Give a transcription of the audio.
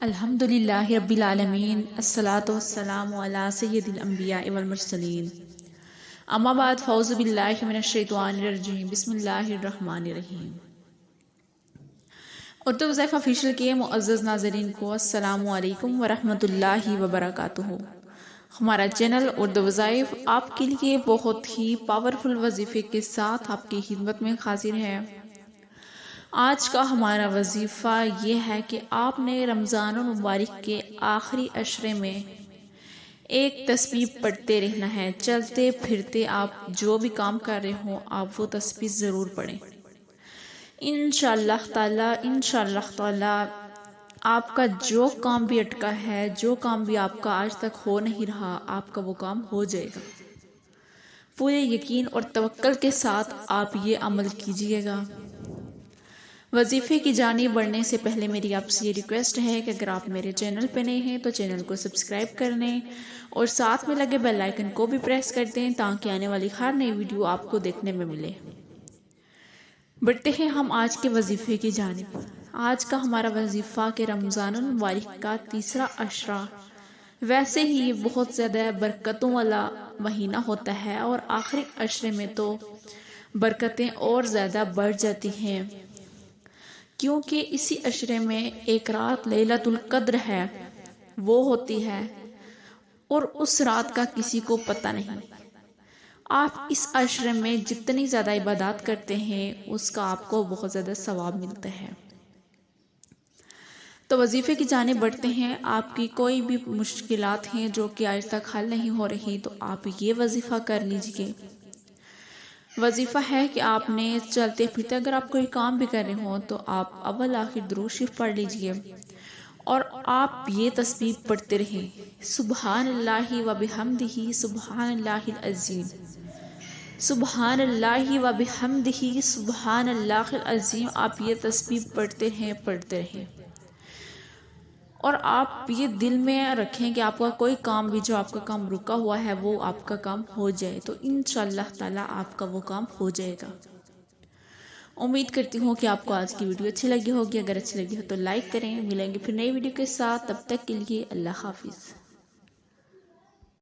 الحمد للہ رب العالمین، الصلاۃ والسلام علی سید الانبیاء والمرسلین، اما بعد، فاعوذ باللہ من الشیطان الرجیم، بسم اللہ الرحمن الرحیم۔ اردو وظائف آفیشیل کے معزز ناظرین کو السلام علیکم ورحمۃ اللہ وبرکاتہ۔ ہمارا چینل اردو وظائف آپ کے لیے بہت ہی پاورفل وظیفے کے ساتھ آپ کی خدمت میں حاضر ہے۔ آج کا ہمارا وظیفہ یہ ہے کہ آپ نے رمضان المبارک کے آخری عشرے میں ایک تسبیح پڑھتے رہنا ہے۔ چلتے پھرتے آپ جو بھی کام کر رہے ہوں، آپ وہ تسبیح ضرور پڑھیں۔ انشاءاللہ تعالی آپ کا جو کام بھی اٹکا ہے، جو کام بھی آپ کا آج تک ہو نہیں رہا، آپ کا وہ کام ہو جائے گا۔ پورے یقین اور توکل کے ساتھ آپ یہ عمل کیجئے گا۔ وظیفے کی جانب بڑھنے سے پہلے میری آپ سے یہ ریکویسٹ ہے کہ اگر آپ میرے چینل پہ نئے ہیں تو چینل کو سبسکرائب کر لیں اور ساتھ میں لگے بیل آئیکن کو بھی پریس کر دیں تاکہ آنے والی ہر نئی ویڈیو آپ کو دیکھنے میں ملے۔ بڑھتے ہیں ہم آج کے وظیفے کی جانب۔ آج کا ہمارا وظیفہ کہ رمضان المبارک کا تیسرا عشرہ ویسے ہی یہ بہت زیادہ برکتوں والا مہینہ ہوتا ہے اور آخری عشرے میں تو برکتیں اور زیادہ بڑھ جاتی ہیں، کیونکہ اسی عشرے میں ایک رات لیلۃ القدر ہے، وہ ہوتی ہے اور اس رات کا کسی کو پتہ نہیں۔ آپ اس عشرے میں جتنی زیادہ عبادات کرتے ہیں اس کا آپ کو بہت زیادہ ثواب ملتا ہے۔ تو وظیفے کی جانب بڑھتے ہیں۔ آپ کی کوئی بھی مشکلات ہیں جو کہ آج تک حل نہیں ہو رہی تو آپ یہ وظیفہ کر لیجئے۔ وظیفہ ہے کہ آپ نے چلتے پھرتے اگر آپ کوئی کام بھی کر رہے ہوں تو آپ اول آخر درود شریف پڑھ لیجئے اور آپ یہ تسبیح پڑھتے رہیں، سبحان اللہ و بحمدہ سبحان اللہ العظیم، سبحان اللہ و بحمدہ سبحان اللہ العظیم۔ آپ یہ تسبیح پڑھتے رہیں اور آپ یہ دل میں رکھیں کہ آپ کا کوئی کام بھی جو آپ کا کام رکا ہوا ہے وہ آپ کا کام ہو جائے، تو انشاءاللہ تعالی آپ کا وہ کام ہو جائے گا۔ امید کرتی ہوں کہ آپ کو آج کی ویڈیو اچھی لگی ہوگی۔ اگر اچھی لگی ہو تو لائک کریں۔ ملیں گے پھر نئی ویڈیو کے ساتھ، تب تک کے لیے اللہ حافظ۔